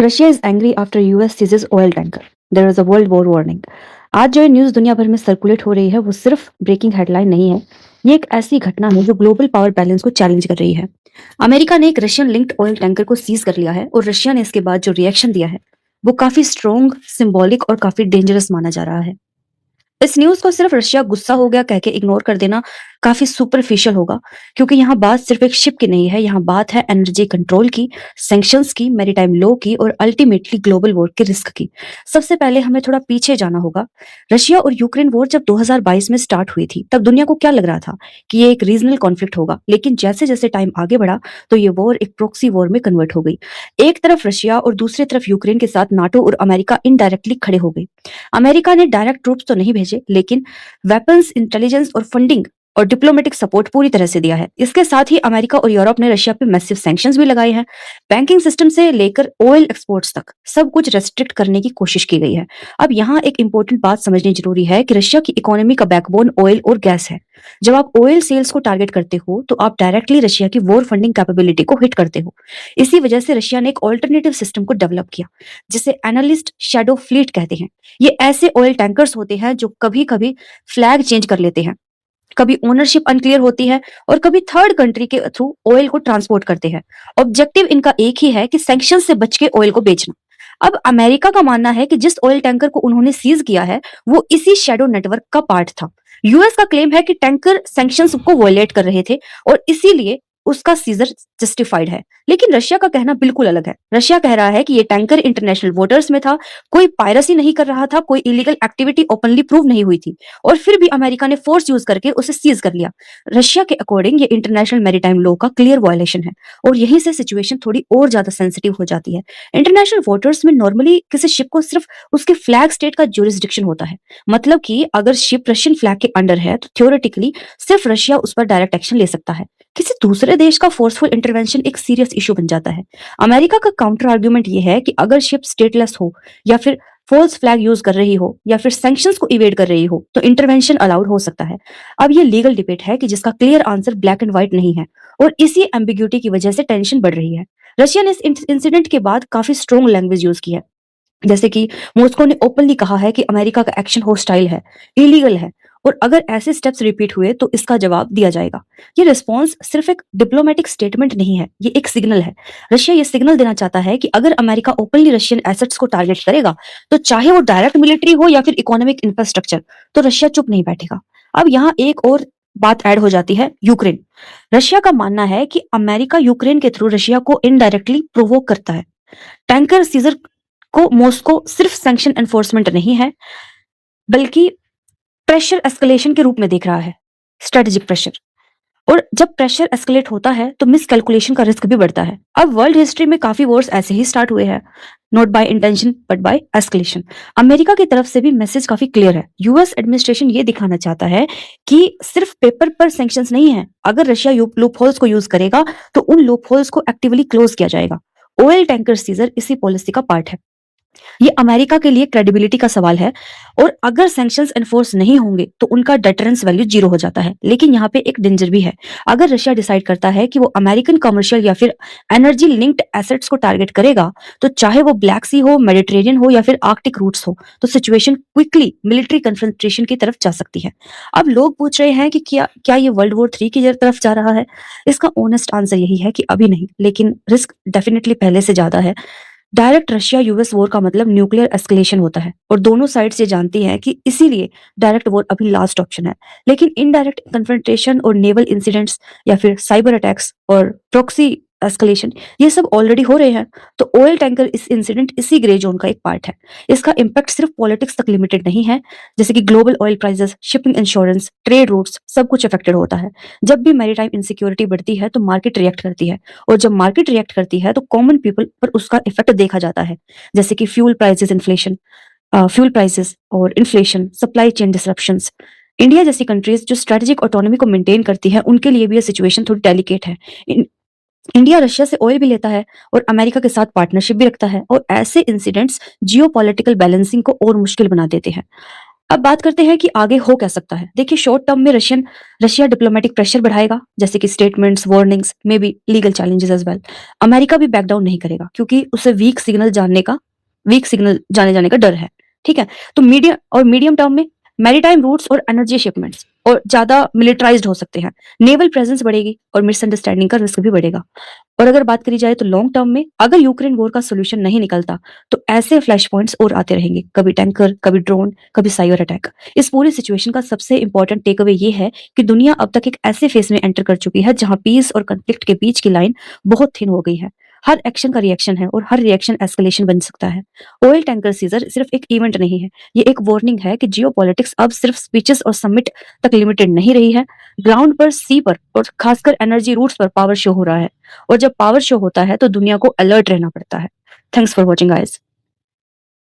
Russia is angry after US seizes oil tanker. There is a world war warning. आज जो ये news दुनिया भर में सर्कुलेट हो रही है वो सिर्फ ब्रेकिंग हेडलाइन नहीं है। ये एक ऐसी घटना है जो ग्लोबल पावर बैलेंस को चैलेंज कर रही है। अमेरिका ने एक रशियन लिंक्ड ऑयल टैंकर को सीज कर लिया है और रशिया ने इसके बाद जो रिएक्शन दिया है वो काफी स्ट्रॉन्ग, सिंबॉलिक और काफी डेंजरस माना जा रहा है। इस न्यूज को सिर्फ रशिया गुस्सा हो गया कह के इग्नोर कर देना काफी सुपरफिशियल होगा, क्योंकि यहाँ बात सिर्फ एक शिप की नहीं है। यहाँ बात है एनर्जी कंट्रोल की, सैंक्शंस की, मैरीटाइम लॉ की और अल्टीमेटली ग्लोबल वॉर के रिस्क की। सबसे पहले हमें थोड़ा पीछे जाना होगा। रशिया और यूक्रेन वॉर जब 2022 में स्टार्ट हुई थी तब दुनिया को क्या लग रहा था कि ये एक रीजनल कॉन्फ्लिक्ट होगा, लेकिन जैसे जैसे टाइम आगे बढ़ा तो ये वॉर एक प्रॉक्सी वॉर में कन्वर्ट हो गई। एक तरफ रशिया और दूसरी तरफ यूक्रेन के साथ नाटो और अमेरिका इनडायरेक्टली खड़े हो गए। अमेरिका ने डायरेक्ट ट्रूप्स तो नहीं भेजे, लेकिन वेपन्स, इंटेलिजेंस और फंडिंग और डिप्लोमेटिक सपोर्ट पूरी तरह से दिया है। इसके साथ ही अमेरिका और यूरोप ने रशिया पे मैसिव सैंक्शंस भी लगाए हैं। बैंकिंग सिस्टम से लेकर ऑयल एक्सपोर्ट्स तक सब कुछ रेस्ट्रिक्ट करने की कोशिश की गई है। अब यहाँ एक इंपॉर्टेंट बात समझनी जरूरी है कि रशिया की इकोनॉमी का बैकबोन ऑयल और गैस है। जब आप ऑयल सेल्स को टारगेट करते हो तो आप डायरेक्टली रशिया की वॉर फंडिंग कैपेबिलिटी को हिट करते हो। इसी वजह से रशिया ने एक ऑल्टरनेटिव सिस्टम को डेवलप किया, जिसे एनालिस्ट शैडो फ्लीट कहते हैं। ये ऐसे ऑयल टैंकर्स होते हैं जो कभी कभी फ्लैग चेंज कर लेते हैं, कभी ओनरशिप अनक्लियर होती है और कभी थर्ड कंट्री के थ्रू ऑयल को ट्रांसपोर्ट करते हैं। ऑब्जेक्टिव इनका एक ही है कि सैंक्शन से बच के ऑयल को बेचना। अब अमेरिका का मानना है कि जिस ऑयल टैंकर को उन्होंने सीज किया है वो इसी शैडो नेटवर्क का पार्ट था। यूएस का क्लेम है कि टैंकर सैंक्शंस को वॉयलेट कर रहे थे और इसीलिए उसका सीजर जस्टिफाइड है। लेकिन रशिया का कहना बिल्कुल अलग है। रशिया कह रहा है कि ये टैंकर इंटरनेशनल वाटर्स में था, कोई पायरेसी नहीं कर रहा था, कोई इलीगल एक्टिविटी ओपनली प्रूव नहीं हुई थी, और फिर भी अमेरिका ने फोर्स यूज करके उसे सीज कर लिया। रशिया के अकॉर्डिंग ये इंटरनेशनल मैरीटाइम लॉ का क्लियर वायलेशन है और यहीं से सिचुएशन थोड़ी और ज्यादा सेंसिटिव हो जाती है। इंटरनेशनल वाटर्स में नॉर्मली किसी शिप को सिर्फ उसके फ्लैग स्टेट का ज्यूरिसडिक्शन होता है। मतलब कि अगर शिप रशियन फ्लैग के अंडर है तो थ्योरेटिकली सिर्फ रशिया उस पर डायरेक्ट एक्शन ले सकता है। किसी दूसरे देश का फोर्सफुल इंटरवेंशन एक सीरियस इशू बन जाता है। अमेरिका का काउंटर आर्ग्यूमेंट ये है कि अगर शिप स्टेटलेस हो या फिर फॉल्स फ्लैग यूज कर रही हो या फिर सैंक्शंस को इवेड कर रही हो तो इंटरवेंशन अलाउड हो सकता है। अब ये लीगल डिबेट है कि जिसका clear answer black and white नहीं है, और इसी एम्बिग्यूटी की वजह से टेंशन बढ़ रही है। रशिया ने इस इंसिडेंट के बाद काफी स्ट्रॉन्ग लैंग्वेज यूज की है। जैसे कि मॉस्को ने ओपनली कहा है कि अमेरिका का एक्शन होस्टाइल है, इलीगल है, और अगर ऐसे स्टेप्स रिपीट हुए तो इसका जवाब दिया जाएगा। ये रिस्पॉन्स सिर्फ एक डिप्लोमेटिक स्टेटमेंट नहीं है, ये एक सिग्नल है। रशिया ये सिग्नल देना चाहता है कि अगर अमेरिका ओपनली रशियन एसेट्स को टारगेट करेगा, तो चाहे वो डायरेक्ट मिलिट्री हो या फिर इकोनॉमिक इंफ्रास्ट्रक्चर, तो रशिया चुप नहीं बैठेगा। अब यहाँ एक और बात ऐड हो जाती है, यूक्रेन। रशिया का मानना है कि अमेरिका यूक्रेन के थ्रू रशिया को इनडायरेक्टली प्रोवोक करता है। टैंकर सीजर को मॉस्को सिर्फ सैंक्शन एनफोर्समेंट नहीं है, बल्कि प्रेशर एस्केलेशन के रूप में देख रहा है, स्ट्रेटेजिक प्रेशर। और जब प्रेशर एस्केलेट होता है तो मिस कैलकुलेशन का रिस्क भी बढ़ता है। अब वर्ल्ड हिस्ट्री में काफी वॉर्स ऐसे ही स्टार्ट हुए हैं, not by intention but by escalation. America की तरफ से भी मैसेज काफी क्लियर है। यूएस एडमिनिस्ट्रेशन ये दिखाना चाहता है कि सिर्फ पेपर पर सैंक्शंस नहीं है, अगर रशिया लूप होल्स को यूज करेगा तो उन लूप होल्स को एक्टिवली क्लोज किया जाएगा। ऑयल टैंकर सीजर इसी पॉलिसी का पार्ट है। ये अमेरिका के लिए क्रेडिबिलिटी का सवाल है, और अगर सैंक्शंस एनफोर्स नहीं होंगे तो उनका डेटरेंस वैल्यू जीरो हो जाता है। लेकिन यहाँ पे एक डेंजर भी है। अगर रशिया डिसाइड करता है कि वो अमेरिकन कमर्शियल या फिर एनर्जी लिंक्ड एसेट्स को टारगेट करेगा, तो चाहे वो ब्लैक सी हो, मेडिटेरेनियन हो या फिर आर्कटिक रूट्स हो, तो सिचुएशन क्विकली मिलिट्री कन्फ्रंटेशन की तरफ जा सकती है। अब लोग पूछ रहे हैं कि क्या क्या ये वर्ल्ड वॉर 3 की तरफ जा रहा है। इसका ऑनेस्ट आंसर यही है कि अभी नहीं, लेकिन रिस्क डेफिनेटली पहले से ज्यादा है। डायरेक्ट रशिया यूएस वॉर का मतलब न्यूक्लियर एस्केलेशन होता है, और दोनों साइड्स ये जानती हैं कि इसीलिए डायरेक्ट वॉर अभी लास्ट ऑप्शन है। लेकिन इनडायरेक्ट कन्फ्रंटेशन और नेवल इंसिडेंट्स या फिर साइबर अटैक्स और प्रॉक्सी एस्केलेशन, ये सब ऑलरेडी हो रहे हैं। तो ऑयल टैंकर इस इंसिडेंट इसी ग्रे जोन का एक पार्ट है। इसका इम्पैक्ट सिर्फ पॉलिटिक्स तक लिमिटेड नहीं है, जैसे कि global oil prices, shipping insurance, trade routes, सब कुछ अफेक्टेड होता है। जब भी मैरीटाइम इनसिक्योरिटी बढ़ती है तो मार्केट रिएक्ट करती है, और जब मार्केट रिएक्ट करती है तो कॉमन पीपल पर उसका इफेक्ट देखा जाता है, जैसे कि फ्यूल प्राइसेस और inflation, supply chain disruptions. India जैसी कंट्रीज जो स्ट्रेटेजिक ऑटोनॉमी को मेंटेन करती है, उनके लिए भी ये सिचुएशन थोड़ी डेलिकेट है। इंडिया रशिया से ऑयल भी लेता है और अमेरिका के साथ पार्टनरशिप भी रखता है, और ऐसे इंसिडेंट्स जियोपॉलिटिकल बैलेंसिंग को और मुश्किल बना देते हैं। अब बात करते हैं कि आगे हो क्या सकता है। देखिए शॉर्ट टर्म में रशिया डिप्लोमेटिक प्रेशर बढ़ाएगा, जैसे कि statements, warnings, may be legal challenges as well. America भी बैक डाउन नहीं करेगा क्योंकि उसे वीक सिग्नल जाने जाने का डर है। ठीक है, तो मीडियम टर्म में मैरीटाइम रूट्स और एनर्जी शिपमेंट्स और ज्यादा मिलिटराइज्ड हो सकते हैं, नेवल प्रेजेंस बढ़ेगी और मिसअंडरस्टैंडिंग का रिस्क भी बढ़ेगा। और अगर बात करी जाए तो लॉन्ग टर्म में अगर यूक्रेन वॉर का सोल्यूशन नहीं निकलता तो ऐसे फ्लैश पॉइंट्स और आते रहेंगे, कभी टैंकर, कभी ड्रोन, कभी साइबर अटैक। इस पूरी सिचुएशन का सबसे इंपॉर्टेंट टेक अवे ये है कि दुनिया अब तक एक ऐसे फेज में एंटर कर चुकी है जहां पीस और कॉन्फ्लिक्ट के बीच की लाइन बहुत थिन हो गई है। हर एक्शन का रिएक्शन है और हर रिएक्शन एस्केलेशन बन सकता है। ऑयल टैंकर सीजर सिर्फ एक इवेंट नहीं है, ये एक वार्निंग है कि जियोपॉलिटिक्स अब सिर्फ स्पीचेस और समिट तक लिमिटेड नहीं रही है। ग्राउंड पर, सी पर और खासकर एनर्जी रूट्स पर पावर शो हो रहा है। और जब पावर शो होता है तो दुनिया को अलर्ट रहना पड़ता है। Thanks for watching guys.